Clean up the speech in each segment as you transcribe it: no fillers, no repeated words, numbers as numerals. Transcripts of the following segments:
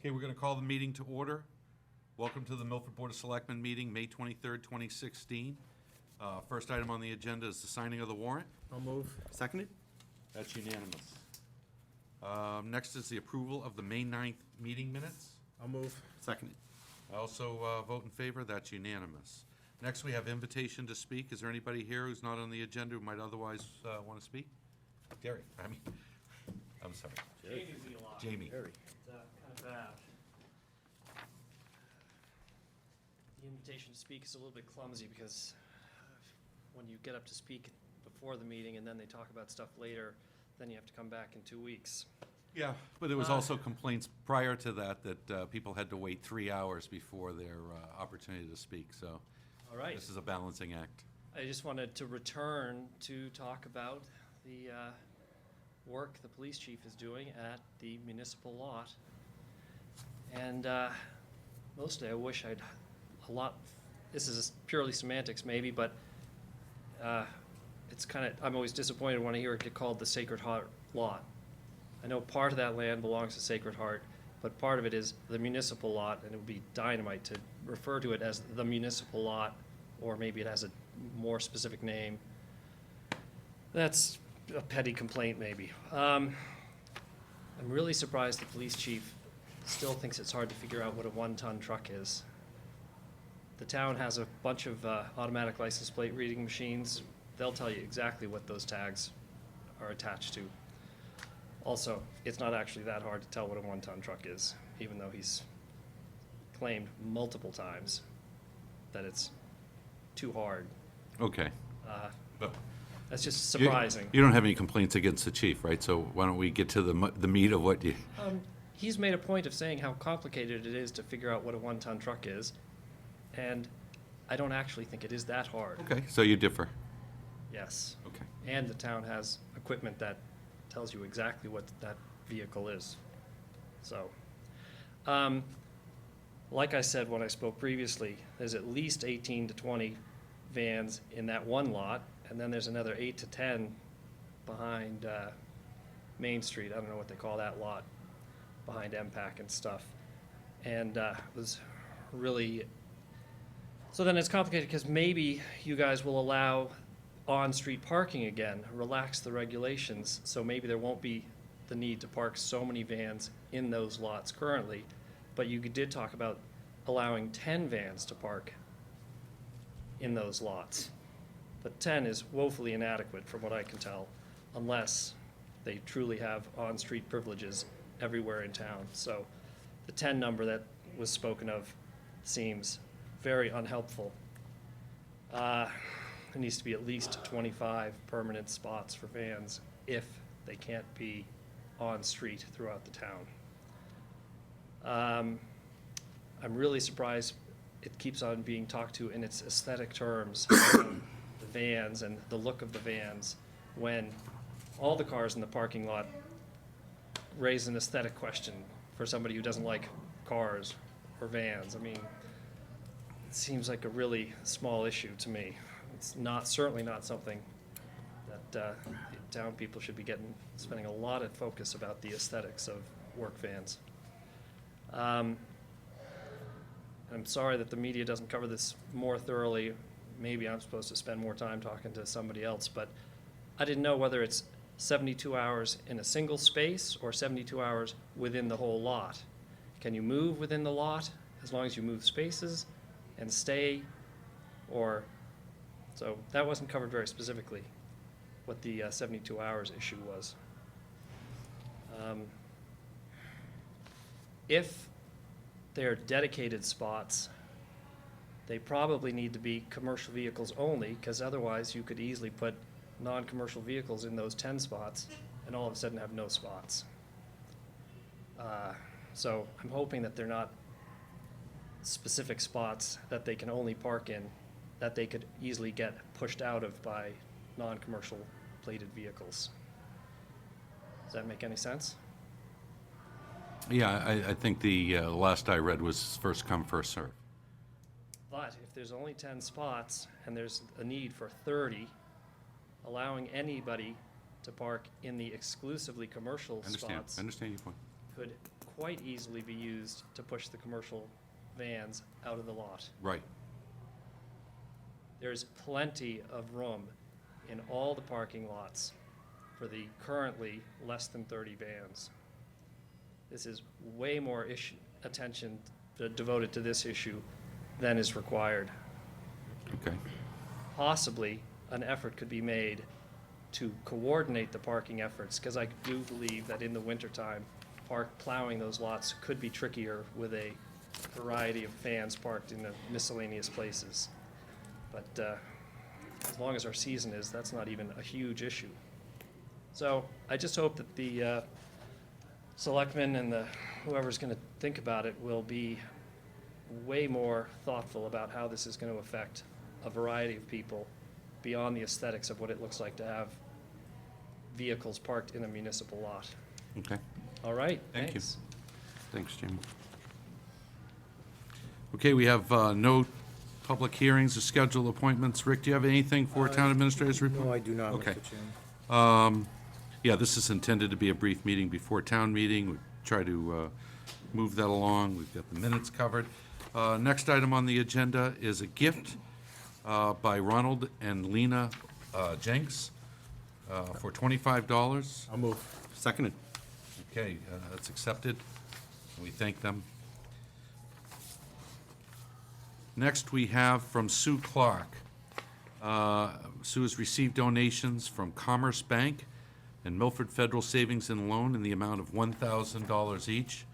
Okay, we're going to call the meeting to order. Welcome to the Milford Board of Selectmen meeting, May 23rd, 2016. First item on the agenda is the signing of the warrant. I'll move. Seconded? That's unanimous. Next is the approval of the May 9th meeting minutes. I'll move. Seconded. I also vote in favor. That's unanimous. Next, we have invitation to speak. Is there anybody here who's not on the agenda who might otherwise want to speak? Gary, I'm sorry. Jamie's a lot. Jamie. Harry. It's kind of bad. The invitation to speak is a little bit clumsy because when you get up to speak before the meeting and then they talk about stuff later, then you have to come back in 2 weeks. Yeah, but there was also complaints prior to that people had to wait 3 hours before their opportunity to speak, so All right. this is a balancing act. I just wanted to return to talk about the work the police chief is doing at the municipal lot. And mostly I wish I'd a lot, this is purely semantics maybe, but it's kind of, I'm always disappointed when I hear it get called the Sacred Heart lot. I know part of that land belongs to Sacred Heart, but part of it is the municipal lot, and it would be dynamite to refer to it as the municipal lot, or maybe it has a more specific name. That's a petty complaint, maybe. I'm really surprised the police chief still thinks it's hard to figure out what a one-ton truck is. The town has a bunch of automatic license plate reading machines. They'll tell you exactly what those tags are attached to. Also, it's not actually that hard to tell what a one-ton truck is, even though he's claimed multiple times that it's too hard. Okay. But That's just surprising. You don't have any complaints against the chief, right? So why don't we get to the meat of what you... He's made a point of saying how complicated it is to figure out what a one-ton truck is, and I don't actually think it is that hard. Okay, so you differ. Yes. Okay. And the town has equipment that tells you exactly what that vehicle is. So, like I said when I spoke previously, there's at least 18 to 20 vans in that one lot, and then there's another 8 to 10 behind Main Street. I don't know what they call that lot, behind MPAC and stuff. And it was really, so then it's complicated because maybe you guys will allow on-street parking again, relax the regulations, so maybe there won't be the need to park so many vans in those lots currently. But you did talk about allowing 10 vans to park in those lots. But 10 is woefully inadequate from what I can tell, unless they truly have on-street privileges everywhere in town. So the 10 number that was spoken of seems very unhelpful. There needs to be at least 25 permanent spots for vans if they can't be on street throughout the town. I'm really surprised it keeps on being talked to in its aesthetic terms, the vans and the look of the vans, when all the cars in the parking lot raise an aesthetic question for somebody who doesn't like cars or vans. I mean, it seems like a really small issue to me. It's not, certainly not something that town people should be spending a lot of focus about the aesthetics of work vans. I'm sorry that the media doesn't cover this more thoroughly. Maybe I'm supposed to spend more time talking to somebody else, but I didn't know whether it's 72 hours in a single space or 72 hours within the whole lot. Can you move within the lot as long as you move spaces and stay, or... So that wasn't covered very specifically, what the 72 hours issue was. If they're dedicated spots, they probably need to be commercial vehicles only, because otherwise you could easily put non-commercial vehicles in those 10 spots and all of a sudden have no spots. So I'm hoping that they're not specific spots that they can only park in, that they could easily get pushed out of by non-commercial plated vehicles. Does that make any sense? Yeah, I think the last I read was first come, first serve. But if there's only 10 spots and there's a need for 30, allowing anybody to park in the exclusively commercial spots I understand your point. could quite easily be used to push the commercial vans out of the lot. Right. There's plenty of room in all the parking lots for the currently less than 30 vans. This is way more attention devoted to this issue than is required. Okay. Possibly, an effort could be made to coordinate the parking efforts, because I do believe that in the wintertime, plowing those lots could be trickier with a variety of vans parked in the miscellaneous places. But as long as our season is, that's not even a huge issue. So I just hope that the selectmen and whoever's going to think about it will be way more thoughtful about how this is going to affect a variety of people beyond the aesthetics of what it looks like to have vehicles parked in a municipal lot. Okay. All right, Thank you. thanks. Thanks, Jim. Okay, we have no public hearings or scheduled appointments. Rick, do you have anything for town administrators report? No, I do not, Okay. Mr. Chairman. Yeah, this is intended to be a brief meeting before town meeting. We try to move that along. We've got the minutes covered. Next item on the agenda is a gift by Ronald and Lena Jenks for $25. I'll move. Seconded. Okay, that's accepted. We thank them. Next, we have from Sue Clark. Sue has received donations from Commerce Bank and Milford Federal Savings and Loan in the amount of $1,000 each.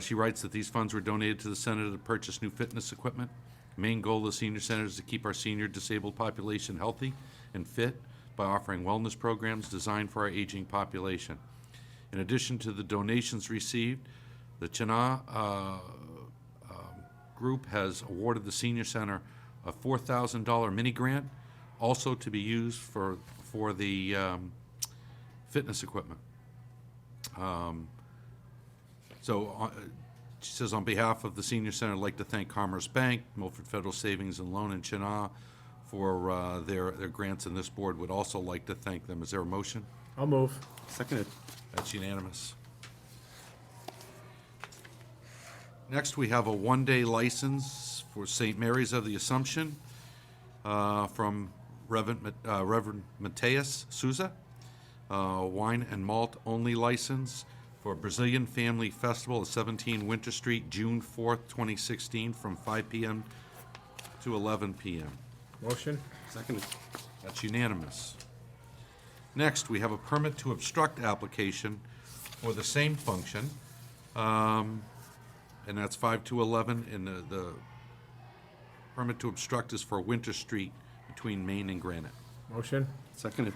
She writes that these funds were donated to the center to purchase new fitness equipment. Main goal of the senior center is to keep our senior disabled population healthy and fit by offering wellness programs designed for our aging population. In addition to the donations received, the Chena group has awarded the senior center a $4,000 mini grant, also to be used for the fitness equipment. She says, on behalf of the senior center, I'd like to thank Commerce Bank, Milford Federal Savings and Loan, and Chena for their grants, and this board would also like to thank them. Is there a motion? I'll move. Seconded. That's unanimous. Next, we have a one-day license for St. Mary's of the Assumption from Reverend Mateus Souza. Wine and malt only license for Brazilian Family Festival at 17 Winter Street, June 4th, 2016, from 5 p.m. to 11 p.m. Motion? Seconded. That's unanimous. Next, we have a permit to obstruct application for the same function, and that's 5 to 11, and the permit to obstruct is for Winter Street between Main and Granite. Motion? Seconded.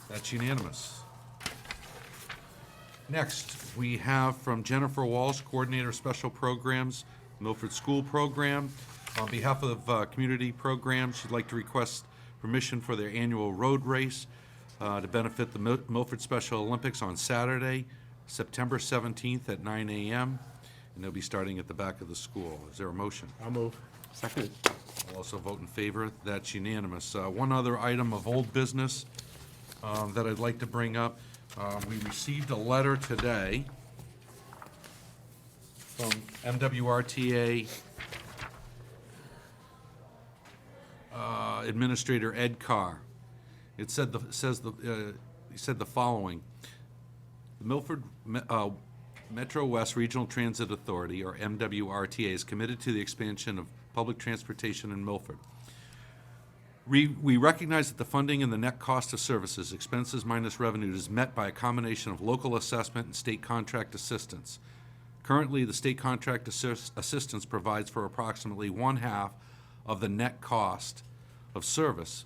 That's unanimous. Next, we have from Jennifer Walsh, Coordinator of Special Programs, Milford School Program. On behalf of Community Programs, she'd like to request permission for their annual road race to benefit the Milford Special Olympics on Saturday, September 17th at 9 a.m., and they'll be starting at the back of the school. Is there a motion? I'll move. Seconded. I'll also vote in favor. That's unanimous. One other item of old business that I'd like to bring up. We received a letter today from MWRTA Administrator Ed Carr. It said he said the following: the Milford Metro West Regional Transit Authority, or MWRTA, is committed to the expansion of public transportation in Milford. We recognize that the funding and the net cost of services, expenses minus revenue, is met by a combination of local assessment and state contract assistance. Currently, the state contract assistance provides for approximately one-half of the net cost of service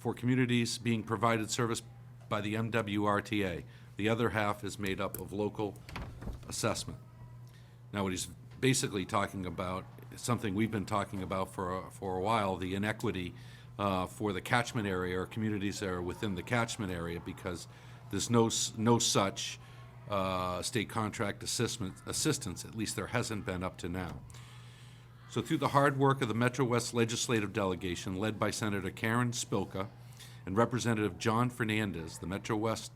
for communities being provided service by the MWRTA. The other half is made up of local assessment. Now, what he's basically talking about is something we've been talking about for a while, the inequity for the catchment area, or communities that are within the catchment area, because there's no such state contract assistance, at least there hasn't been up to now. So through the hard work of the Metro West Legislative Delegation, led by Senator Karen Spilka and Representative John Fernandez, the Metro West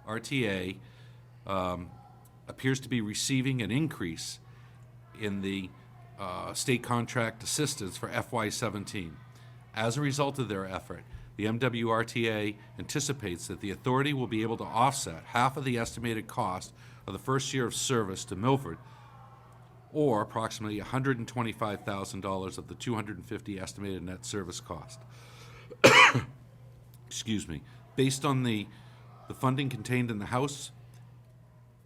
RTA appears to be receiving an increase in the state contract assistance for FY17. As a result of their effort, the MWRTA anticipates that the authority will be able to offset half of the estimated cost of the first year of service to Milford, or approximately $125,000 of the $250 estimated net service cost. Excuse me. Based on the funding contained in the House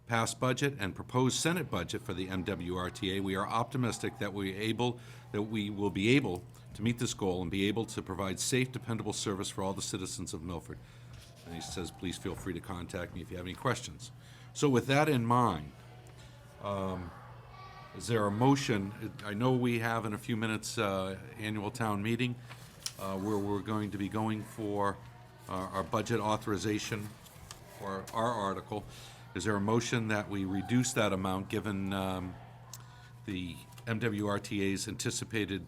passed budget and proposed Senate budget for the MWRTA, we are optimistic that we will be able to meet this goal and be able to provide safe, dependable service for all the citizens of Milford. And he says, please feel free to contact me if you have any questions. So with that in mind, is there a motion? I know we have in a few minutes annual town meeting where we're going to be going for our budget authorization for our article. Is there a motion that we reduce that amount given the MWRTA's anticipated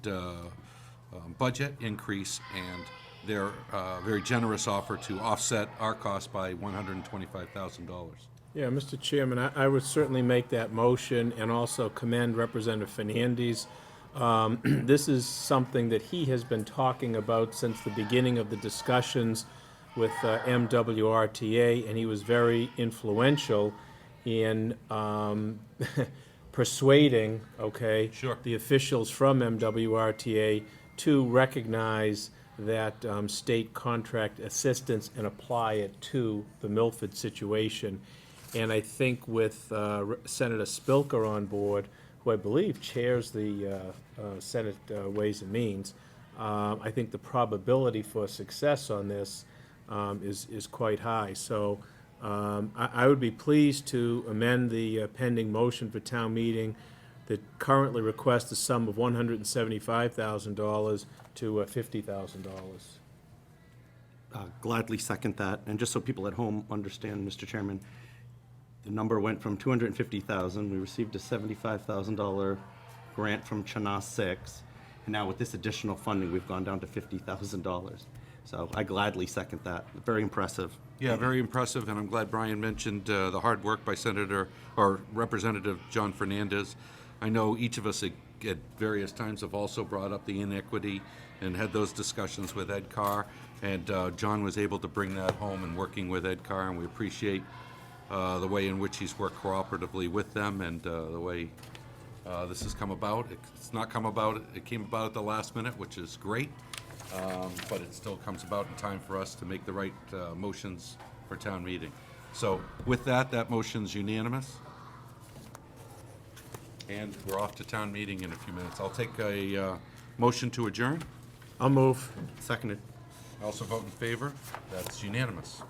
budget increase and their very generous offer to offset our cost by $125,000? Yeah, Mr. Chairman, I would certainly make that motion and also commend Representative Fernandez. This is something that he has been talking about since the beginning of the discussions with MWRTA, and he was very influential in persuading, Sure. the officials from MWRTA to recognize that state contract assistance and apply it to the Milford situation. And I think with Senator Spilker on board, who I believe chairs the Senate Ways and Means, I think the probability for success on this is quite high. So I would be pleased to amend the pending motion for town meeting that currently requests a sum of $175,000 to $50,000. Gladly second that. And just so people at home understand, Mr. Chairman, the number went from $250,000. We received a $75,000 grant from Chana 6. And now with this additional funding, we've gone down to $50,000. So I gladly second that. Very impressive. Yeah, very impressive, and I'm glad Brian mentioned the hard work by Senator or Representative John Fernandez. I know each of us at various times have also brought up the inequity and had those discussions with Ed Carr, and John was able to bring that home and working with Ed Carr, and we appreciate the way in which he's worked cooperatively with them and the way this has come about. It's not come about, it came about at the last minute, which is great, but it still comes about in time for us to make the right motions for town meeting. So with that, that motion's unanimous. And we're off to town meeting in a few minutes. I'll take a motion to adjourn. I'll move. Seconded. I also vote in favor. That's unanimous.